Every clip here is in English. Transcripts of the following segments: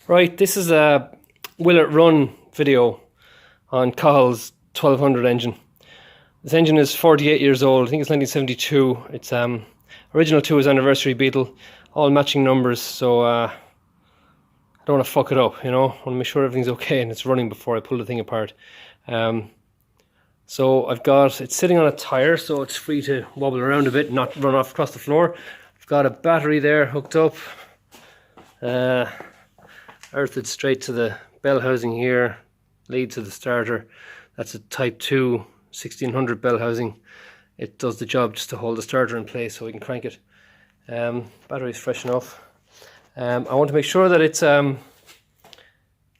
Right, this is a Will It Run video on Cahill's 1200 engine. This engine is 48 years old. I think it's 1972. It's original to his anniversary Beetle, all matching numbers. So I don't want to fuck it up, you know. I want to make sure everything's okay and it's running before I pull the thing apart. So it's sitting on a tire, so it's free to wobble around a bit, and not run off across the floor. I've got a battery there hooked up. Earthed straight to the bell housing here, lead to the starter. That's a Type 2 1600 bell housing. It does the job just to hold the starter in place so we can crank it. Battery's fresh enough. I want to make sure that it's going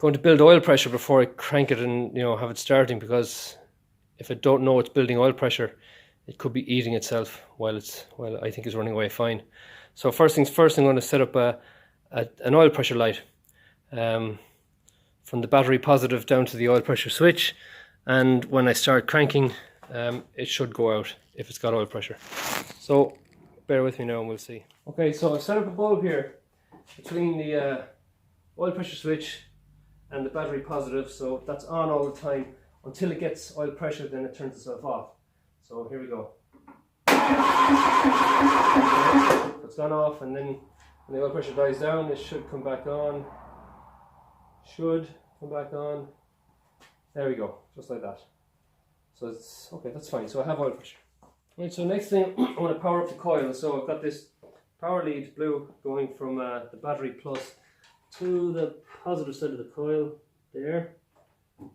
to build oil pressure before I crank it and have it starting, because if I don't know it's building oil pressure, it could be eating itself while I think it's running away fine. So first things first, I'm going to set up an oil pressure light. From the battery positive down to the oil pressure switch, and when I start cranking it should go out if it's got oil pressure. So bear with me now and we'll see. Okay, so I've set up a bulb here between the oil pressure switch and the battery positive, so that's on all the time until it gets oil pressure, then it turns itself off. So here we go. It's gone off, and then when the oil pressure dies down it should come back on. There we go, just like that. So it's okay, that's fine. So I have oil pressure. Right, so next thing, I want to power up the coil. So I've got this power lead blue going from the battery plus to the positive side of the coil there. And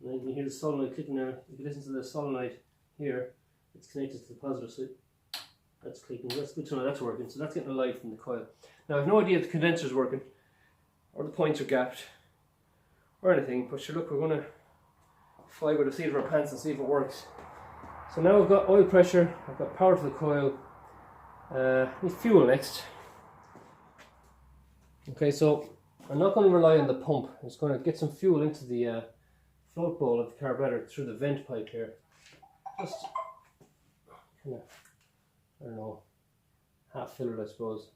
then you can hear the solenoid clicking there. If you listen to the solenoid here, it's connected to the positive side. That's clicking. That's good to know that's working. So that's getting a light from the coil. Now I have no idea if the condenser's working, or the points are gapped, or anything, but sure, look, we're going to fly by the seat of our pants and see if it works. So now I've got oil pressure, I've got power to the coil, need fuel next. Okay, so I'm not going to rely on the pump. I'm just going to get some fuel into the float bowl of the carburetor through the vent pipe here. Just kind of, I don't know, half fill it I suppose.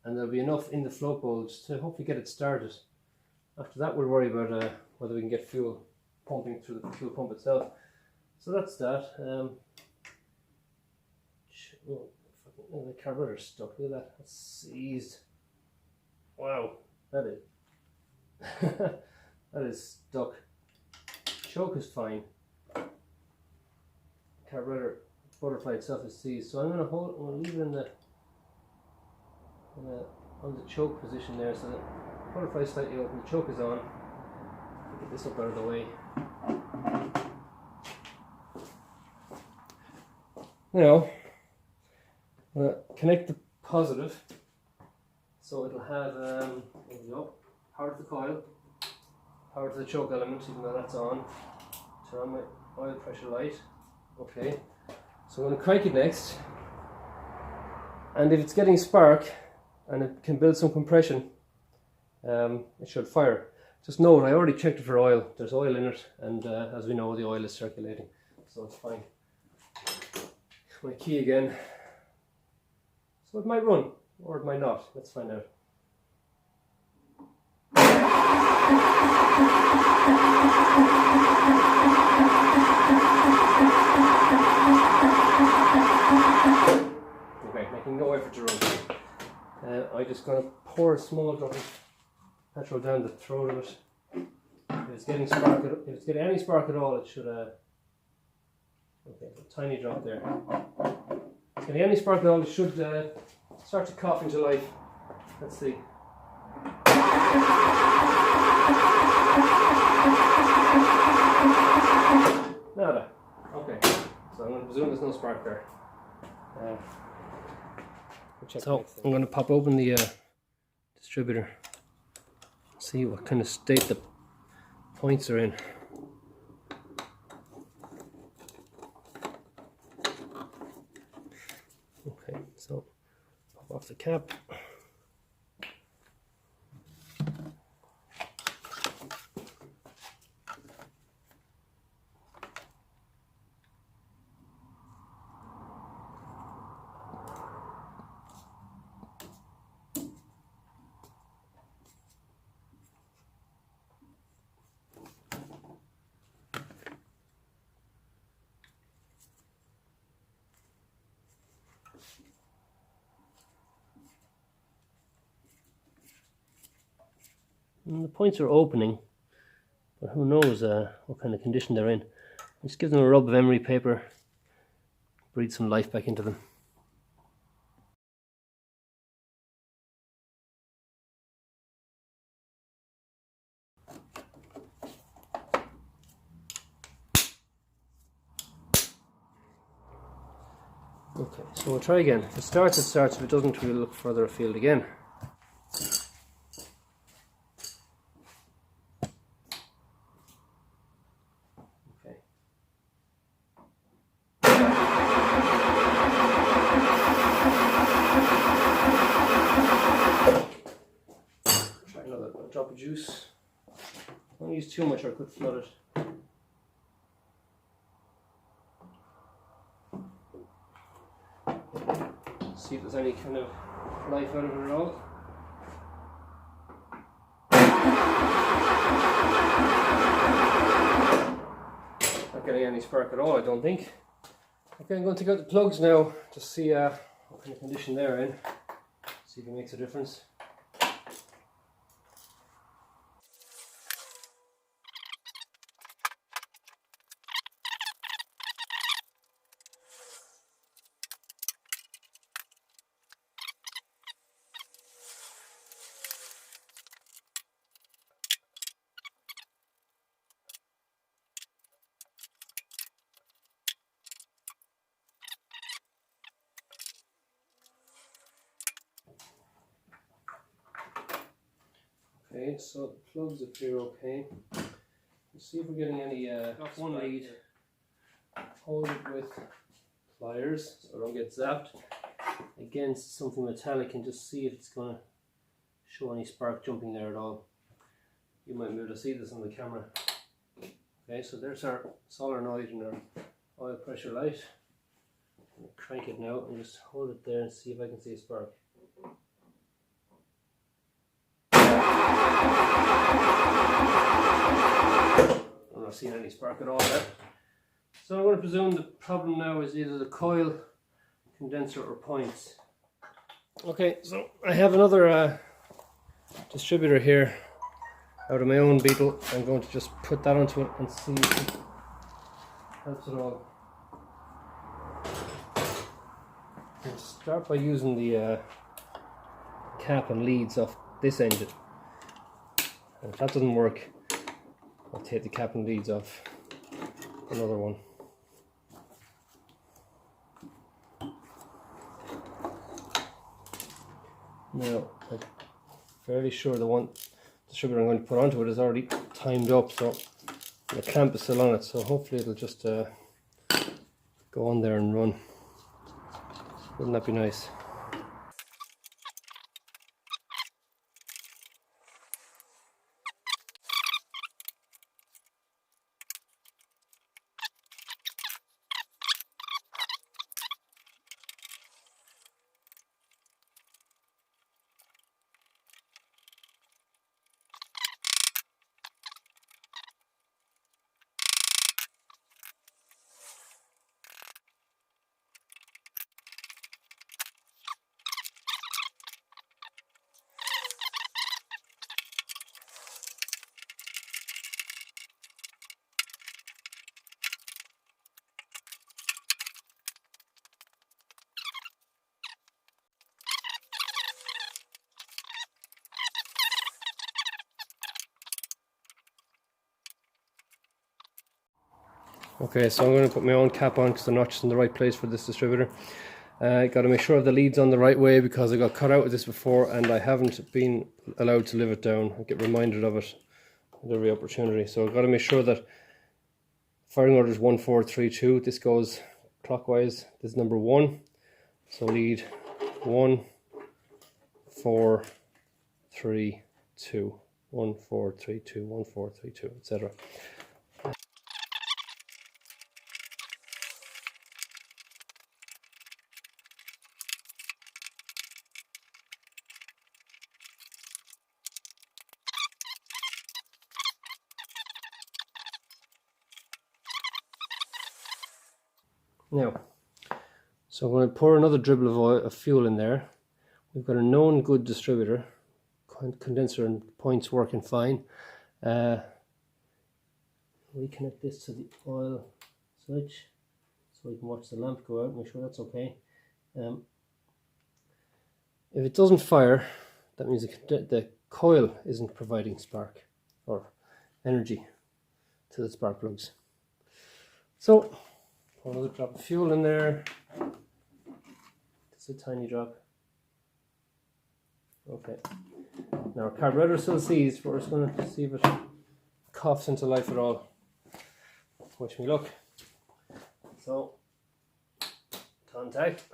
And there'll be enough in the float bowl just to hopefully get it started. After that we'll worry about whether we can get fuel pumping through the fuel pump itself. So that's that. The carburetor's stuck, look at that, that's seized. Wow, that is that is stuck. Choke is fine. Carburetor butterfly itself is seized. So I'm going to leave it in the on the choke position there, so the butterfly is slightly open, the choke is on. Get this up out of the way. Now, I'm going to connect the positive, so it'll have, there we go, power to the coil, power to the choke element, even though that's on. Turn on my oil pressure light. Okay, so I'm going to crank it next, and if it's getting spark, and it can build some compression, it should fire. Just note, I already checked it for oil. There's oil in it, and as we know, the oil is circulating, so it's fine. My key again. So it might run, or it might not. Let's find out. Okay, making no effort to run. I'm just going to pour a small drop of petrol down the throat of it. If it's getting spark, if it's getting any spark at all, it should. Okay, a tiny drop there. If it's getting any spark at all, it should start to cough into life. Let's see. Nada. Okay, so I'm going to presume there's no spark there. So I'm going to pop open the distributor, see what kind of state the points are in. Okay, so pop off the cap. And the points are opening, but who knows what kind of condition they're in. Just give them a rub of emery paper, breathe some life back into them. Okay, so we'll try again. If it starts, it starts. If it doesn't, we'll look further afield again. Okay. Try another drop of juice. Don't use too much or I could flood it. See if there's any kind of life out of it at all. Not getting any spark at all, I don't think. Okay, I'm going to take out the plugs now to see what kind of condition they're in. See if it makes a difference. Okay, so the plugs appear okay. Let's see if we're getting any got one lead. Hold it with pliers so I don't get zapped against something metallic and just see if it's going to show any spark jumping there at all. You might be able to see this on the camera. Okay, so there's our solenoid and our oil pressure light. I'm going to crank it now and just hold it there and see if I can see a spark. I'm not seeing any spark at all there. So I'm going to presume the problem now is either the coil, condenser or points. Okay, so I have another distributor here out of my own Beetle. I'm going to just put that onto it and see if it helps at all. I'll start by using the cap and leads off this engine. And if that doesn't work, I'll take the cap and leads off another one. Now, I'm fairly sure the one distributor I'm going to put onto it is already timed up, so the clamp is still on it, so hopefully it'll just go on there and run. Wouldn't that be nice? Okay, so I'm going to put my own cap on because the notch is in the right place for this distributor. Got to make sure the lead's on the right way because I got cut out with this before and I haven't been allowed to live it down. I get reminded of it at every opportunity. So I've got to make sure that firing order is 1, 4, 3, 2. This goes clockwise. This is number 1. So lead 1, 4, 3, 2. 1, 4, 3, 2, 1, 4, 3, 2, etc. Now, so I'm going to pour another dribble of fuel in there. We've got a known good distributor condenser and points working fine. Reconnect this to the oil switch so we can watch the lamp go out and make sure that's okay. If it doesn't fire, that means the coil isn't providing spark or energy to the spark plugs. So, pour another drop of fuel in there. Just a tiny drop. Okay. Now our carburetor still seized, but we're just going to see if it coughs into life at all. Wish me luck. So, contact.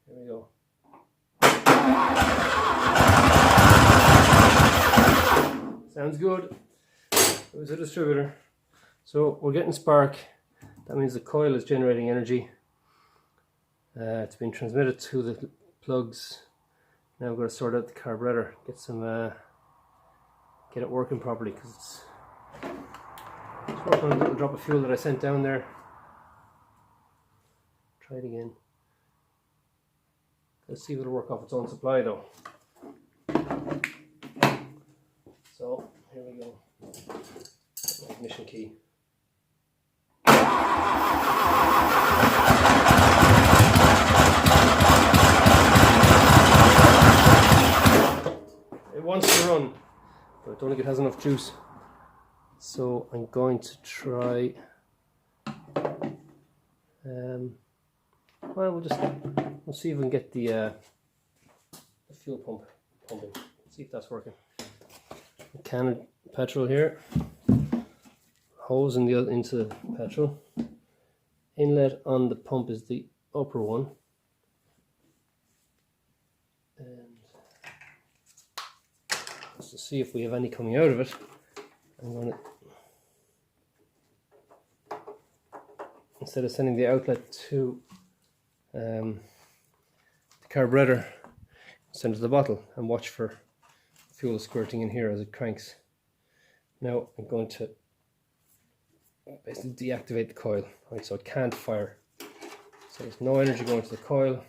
Here we go. Sounds good. It was a distributor. So we're getting spark. That means the coil is generating energy. It's been transmitted to the plugs. Now we're going to sort out the carburetor, get it working properly, because it's working on a little drop of fuel that I sent down there. Try it again. Let's see if it'll work off its own supply though. So here we go. Ignition key. It wants to run, but I don't think it has enough juice. So I'm going to try. Well, we'll see if we can get the fuel pump pumping. See if that's working. A can of petrol here. Hose into the petrol. Inlet on the pump is the upper one. And just to see if we have any coming out of it, I'm going to, instead of sending the outlet to the carburetor, send it to the bottle and watch for fuel squirting in here as it cranks. Now I'm going to basically deactivate the coil, right, so it can't fire. So there's no energy going to the coil.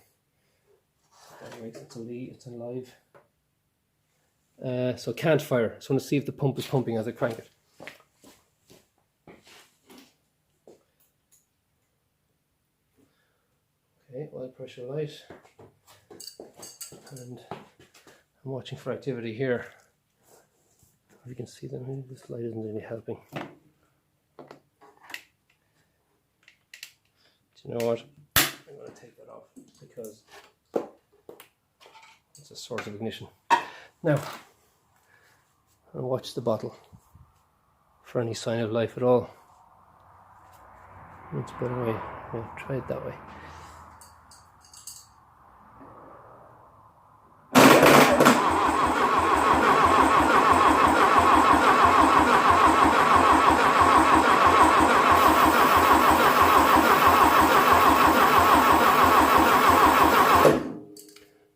That makes it it's alive. So it can't fire. So I want to see if the pump is pumping as I crank it. Okay, oil pressure light. And I'm watching for activity here. If you can see that, maybe this light isn't really helping. Do you know what? I'm going to take that off because it's a source of ignition. Now, I'll watch the bottle for any sign of life at all. That's a better way. Yeah, try it that way.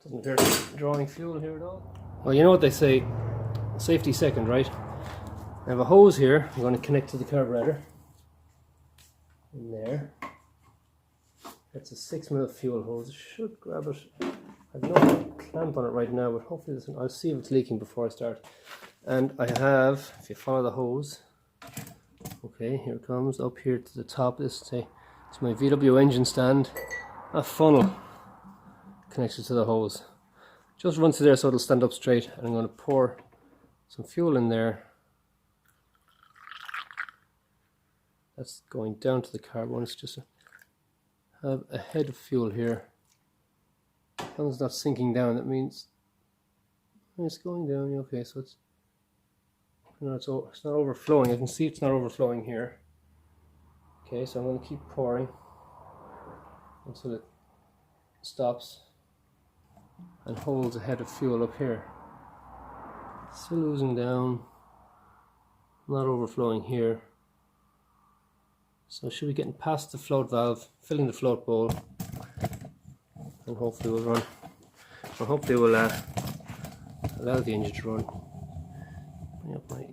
Doesn't appear to be drawing fuel here at all. Well, you know what they say, safety second, right? I have a hose here, I'm going to connect to the carburetor. In there. It's a 6mm fuel hose, it should grab it. I've no clamp on it right now, but hopefully I'll see if it's leaking before I start. And I have, if you follow the hose, okay, here it comes, up here to the top, it's my VW engine stand, a funnel connected to the hose. Just run through there so it'll stand up straight, and I'm going to pour some fuel in there. That's going down to the carb. It's just have a head of fuel here. As long as it's not sinking down, that means it's going down. Okay, so it's not overflowing. I can see it's not overflowing here. Okay, so I'm going to keep pouring until it stops and holds a head of fuel up here. Still oozing down, not overflowing here. So should be getting past the float valve, filling the float bowl, and hopefully we'll run. Or hopefully we'll allow the engine to run. Bring up my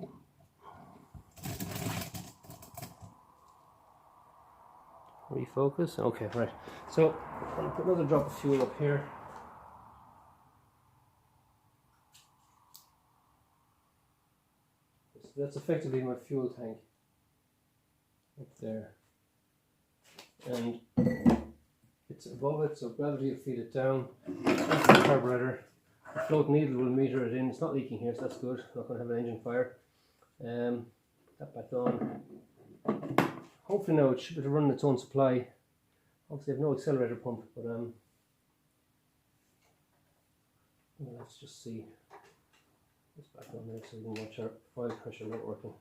refocus. Okay, right. So I'm going to put another drop of fuel up here. that's effectively my fuel tank up there, and it's above it, so gravity will feed it down. That's the carburetor. The float needle will meter it in. It's not leaking here, so that's good. Not going to have an engine fire. That back on. Hopefully now it should be running its own supply. Obviously I have no accelerator pump, but let's just see. It's back on there so we can watch our oil pressure not working.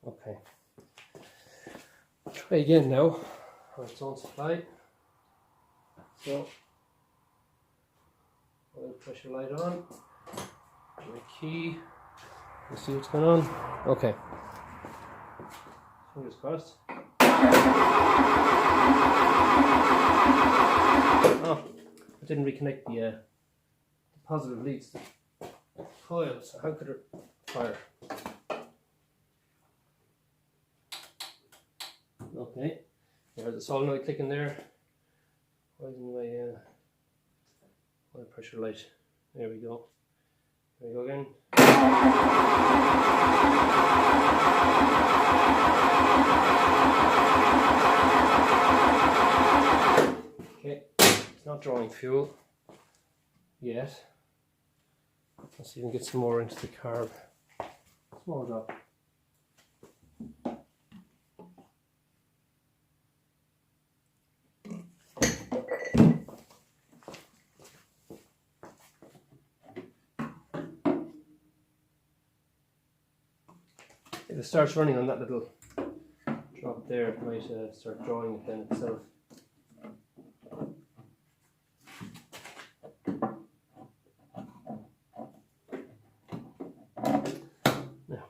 Okay. Try again now on its own supply. So, oil pressure light on. My key. Let's see what's going on. Okay. Fingers crossed. Oh, I didn't reconnect the positive leads to the coil, so how could it fire? Okay, there's the solenoid clicking there. Why isn't my oil pressure light? There we go. There we go again. Okay, it's not drawing fuel yet. Let's see if we can get some more into the carb. Small drop. If it starts running on that little drop there, it might start drawing it then itself. Now.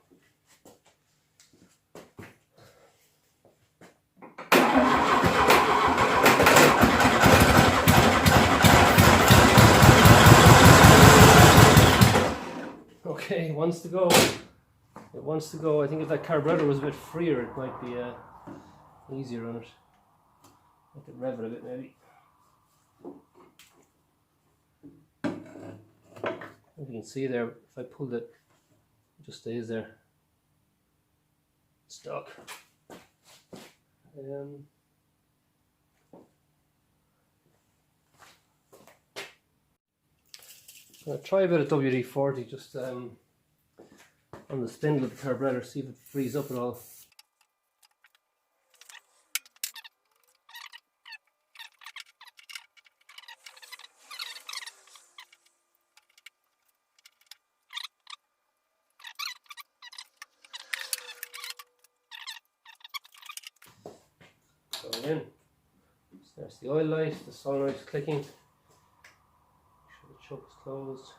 Okay, it wants to go. It wants to go. I think if that carburetor was a bit freer, it might be easier on it. I could rev it a bit maybe. If you can see there, if I pulled it, it just stays there. Stuck. I'm going to try a bit of WD-40 just on the spindle of the carburetor, see if it frees up at all. So again, there's the oil light, the solenoid is clicking. Make sure the choke is closed.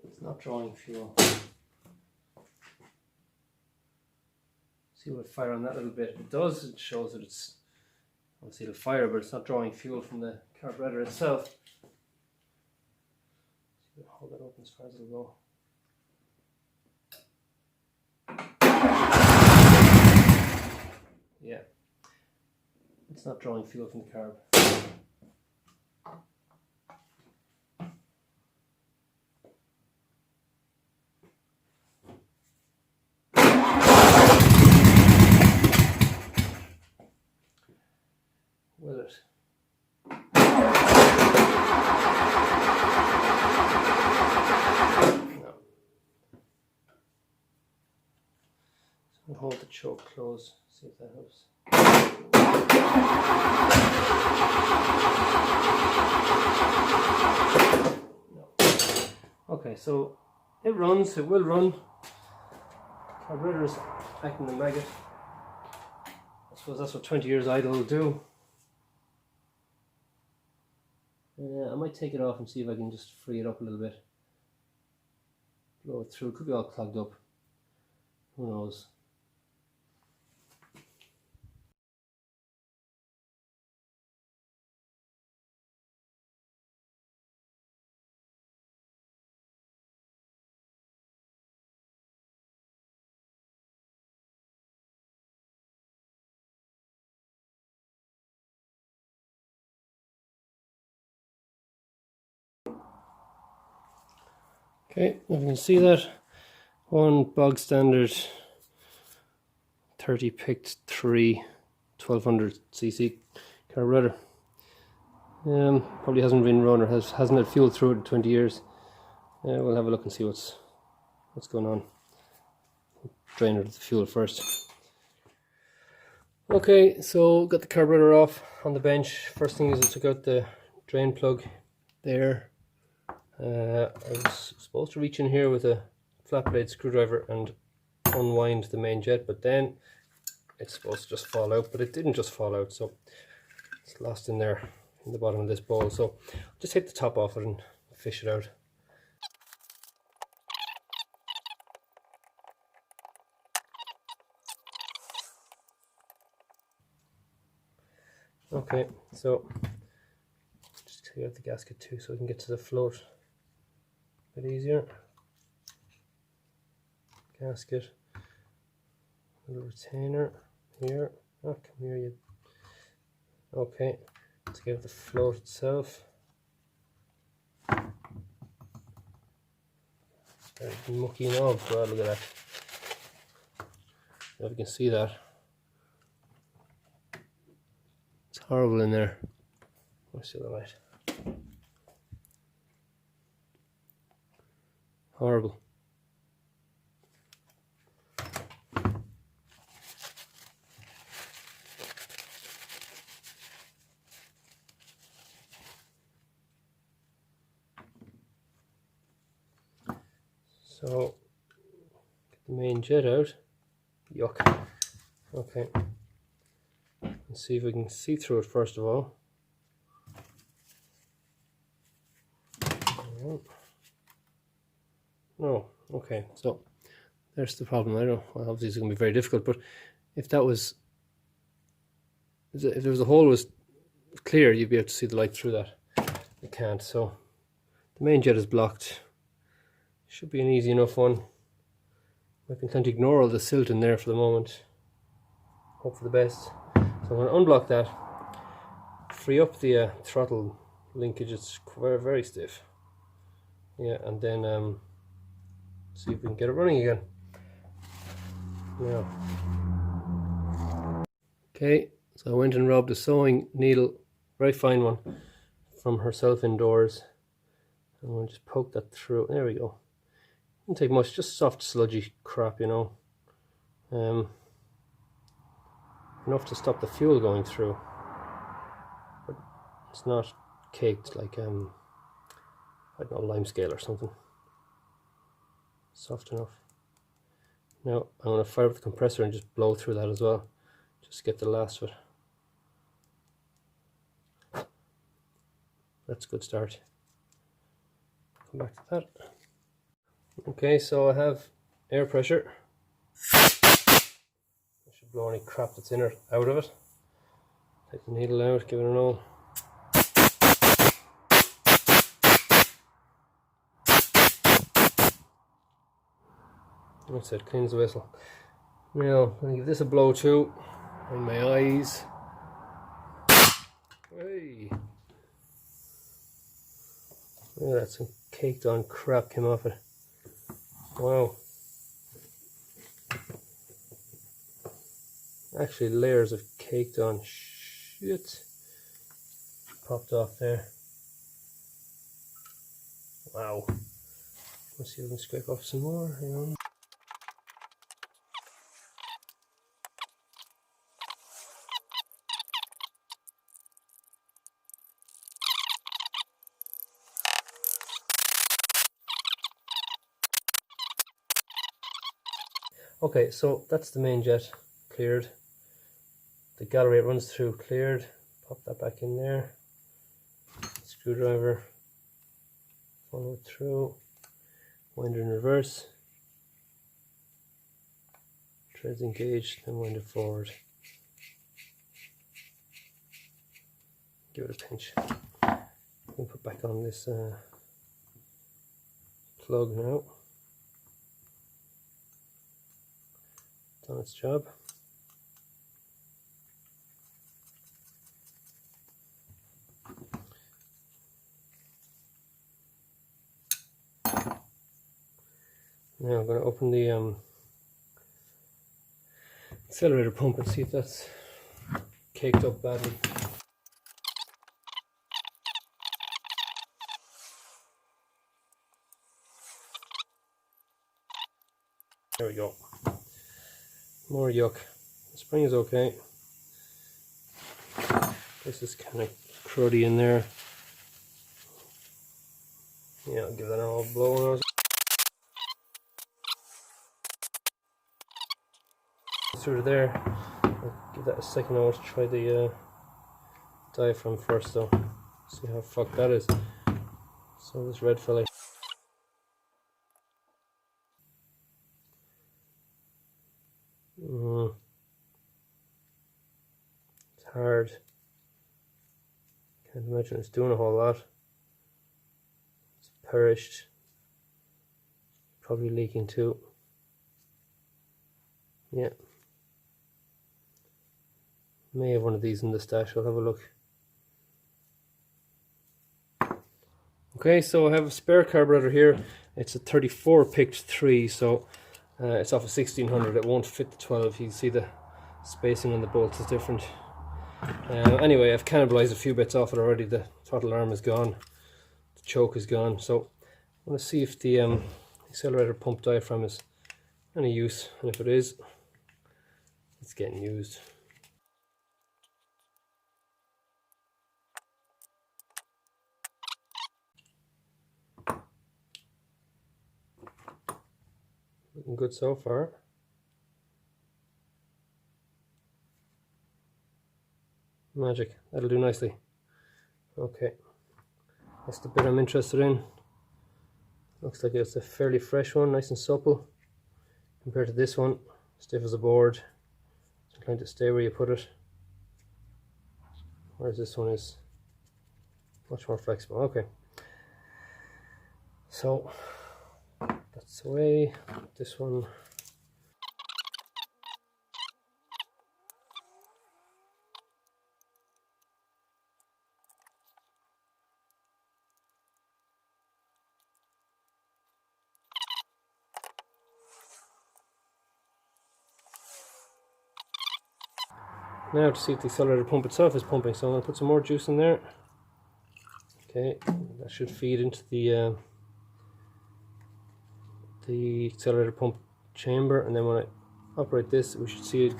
It's not drawing fuel. See what fire on that little bit. If it does, it shows that it's obviously it'll fire, but it's not drawing fuel from the carburetor itself. See, hold that open as far as it'll go. Yeah, it's not drawing fuel from the carb. Will it? No. So we'll hold the choke closed, see if that helps. No. Okay, so it runs, it will run. Carburetor is acting the maggot. I suppose that's what 20 years idle will do. I might take it off and see if I can just free it up a little bit. Blow it through, it could be all clogged up. Who knows? Okay, if you can see that, one bog standard 30 picked 3 1200cc carburetor. Probably hasn't been run or hasn't had fuel through it in 20 years. We'll have a look and see what's going on. Drain out the fuel first. Okay, so got the carburetor off on the bench. First thing is I took out the drain plug there. I was supposed to reach in here with a flat blade screwdriver and unwind the main jet, but then it's supposed to just fall out, but it didn't just fall out, so it's lost in there in the bottom of this bowl. So just take the top off it and fish it out. Okay, so just take out the gasket too so we can get to the float a bit easier. Gasket, little retainer here. Oh, come here, you. Okay, let's get at the float itself. It's very mucky and all. God, look at that. If you can see that. It's horrible in there. Let's see the light. Horrible. So, get the main jet out. Yuck. Okay. Let's see if we can see through it first of all. No. Okay. So, there's the problem. I don't know. Well, obviously, it's going to be very difficult, but if there was a hole was clear, you'd be able to see the light through that. You can't. So, the main jet is blocked. Should be an easy enough one. I can kind of ignore all the silt in there for the moment. Hope for the best. So I'm going to unblock that. Free up the throttle linkage. It's very, very stiff. Yeah, and then see if we can get it running again. Now. Okay, so I went and robbed a sewing needle, very fine one, from herself indoors. I'm going to just poke that through. There we go. Didn't take much, just soft sludgy crap, you know. Enough to stop the fuel going through, but it's not caked like I don't know, lime scale or something. Soft enough. Now I'm going to fire up the compressor and just blow through that as well, just to get the last of it. That's a good start. Come back to that. Okay, so I have air pressure. I should blow any crap that's in it out of it. Take the needle out, give it a roll. That's it, cleans the whistle. Now, I'm going to give this a blow too, on my eyes. Hey! Look at that, some caked on crap came off it. Wow. Actually, layers of caked on shit popped off there. Wow. Let's see if we can scrape off some more. Hang on. Okay, so that's the main jet cleared. The gallery it runs through cleared. Pop that back in there. Screwdriver. Follow it through. Wind in reverse. Threads engaged, then wind it forward. Give it a pinch. We'll put back on this plug now. Done its job. Now I'm going to open the accelerator pump and see if that's caked up badly. There we go. More yuck. The spring is okay. This is kind of cruddy in there. Yeah, I'll give that all a blow now. Through there. I'll give that a second hour to try the diaphragm first though. See how fucked that is. So this red fella. It's hard. Can't imagine it's doing a whole lot. It's perished. Probably leaking too. Yeah. May have one of these in the stash. I'll have a look. Okay, so I have a spare carburetor here. It's a 34 picked 3, so it's off a 1600. It won't fit the 12. You can see the spacing on the bolts is different. Anyway, I've cannibalized a few bits off it already. The throttle arm is gone, the choke is gone. So I'm going to see if the accelerator pump diaphragm is any use, and if it is, it's getting used. Looking good so far. Magic, that'll do nicely. Okay, that's the bit I'm interested in. Looks like it's a fairly fresh one, nice and supple compared to this one, stiff as a board. It's trying to stay where you put it, whereas this one is much more flexible. Okay, so that's the way. This one. Now to see if the accelerator pump itself is pumping, so I'm going to put some more juice in there. Okay, that should feed into the accelerator pump chamber, and then when I operate this, we should see a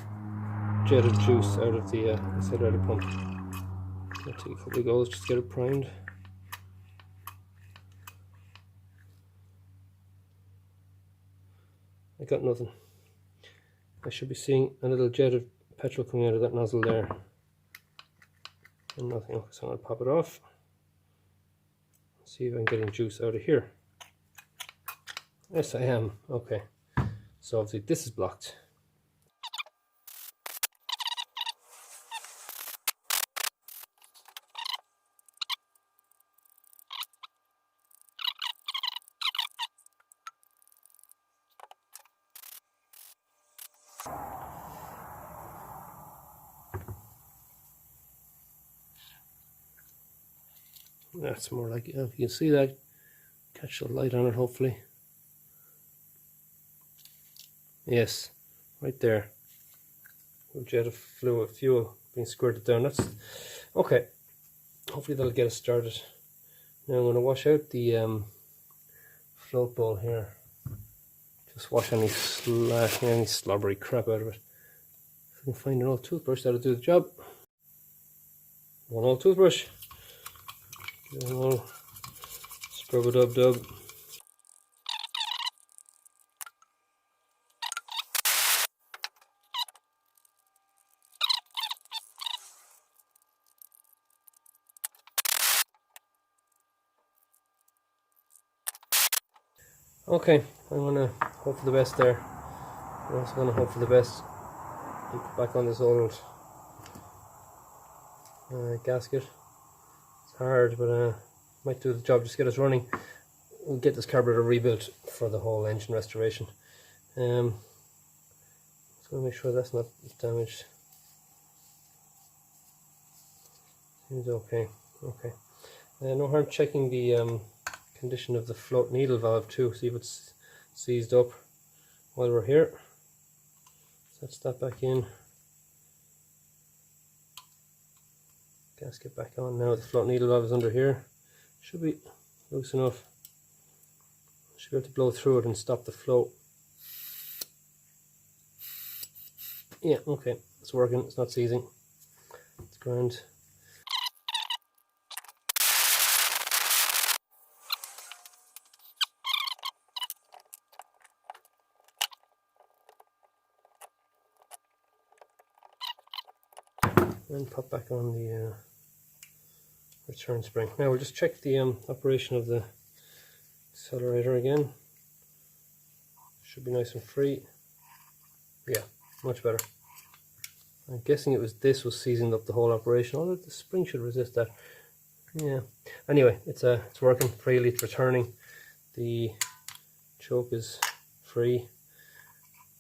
jet of juice out of the accelerator pump. I'll take a couple of goes just to get it primed. I got nothing. I should be seeing a little jet of petrol coming out of that nozzle there. And nothing. Okay, so I'm going to pop it off. See if I'm getting juice out of here. Yes, I am. Okay. So obviously this is blocked. That's more like it. If you can see that, catch the light on it hopefully. Yes, right there. A jet of fluid, fuel being squirted down. That's okay. Hopefully that'll get us started. Now I'm going to wash out the float bowl here. Just wash any slobbery crap out of it. If I can find an old toothbrush, that'll do the job. One old toothbrush. Give it a little scrub-a-dub-dub. Okay, I'm gonna hope for the best there. I'm also gonna hope for the best. Put back on this old gasket. It's hard, but might do the job. Just get us running. We'll get this carburetor rebuilt for the whole engine restoration. So make sure that's not damaged. Seems okay. Okay. No harm checking the condition of the float needle valve too. See if it's seized up while we're here. Let's that back in. Gasket back on now. The float needle valve is under here. Should be loose enough. Should be able to blow through it and stop the flow. Yeah, okay, it's working. It's not seizing. It's grand. And pop back on the return spring. Now we'll just check the operation of the accelerator again. Should be nice and free. Yeah, much better. I'm guessing it was this was seizing up the whole operation. Although the spring should resist that. Yeah. Anyway, it's working freely. It's returning. The choke is free.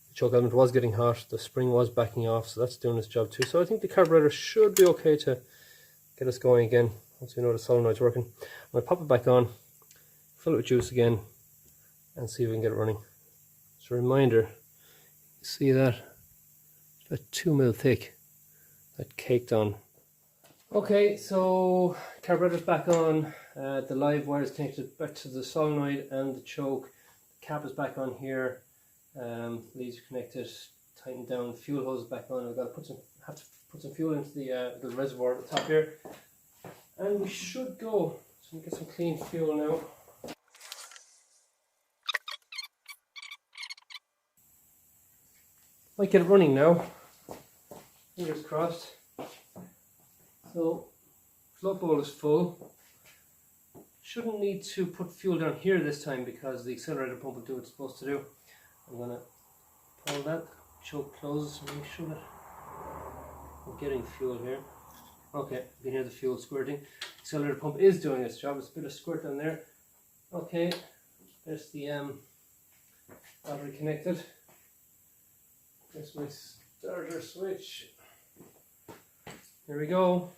The choke element was getting hot. The spring was backing off, so that's doing its job too. So I think the carburetor should be okay to get us going again once we know the solenoid's working. I'm going to pop it back on, fill it with juice again, and see if we can get it running. Just a reminder, you see that? It's about 2 mil thick, that caked on. Okay, so carburetor's back on. The live wire is connected back to the solenoid and the choke. The cap is back on here. Leads are connected, tightened down. Fuel hose is back on. I've got to have to put some fuel into the reservoir at the top here, and we should go. So we get some clean fuel now. Might get it running now. Fingers crossed. So float bowl is full. Shouldn't need to put fuel down here this time because the accelerator pump will do what it's supposed to do. I'm going to pull that choke closes and make sure that we're getting fuel here. Okay, you can hear the fuel squirting. Accelerator pump is doing its job. There's a bit of squirt down there. Okay, there's the battery connected. There's my starter switch. Here we go.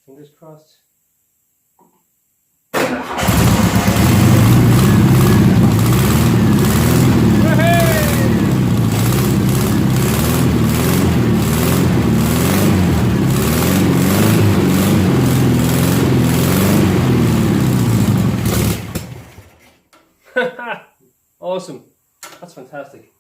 Fingers crossed. Awesome. That's fantastic.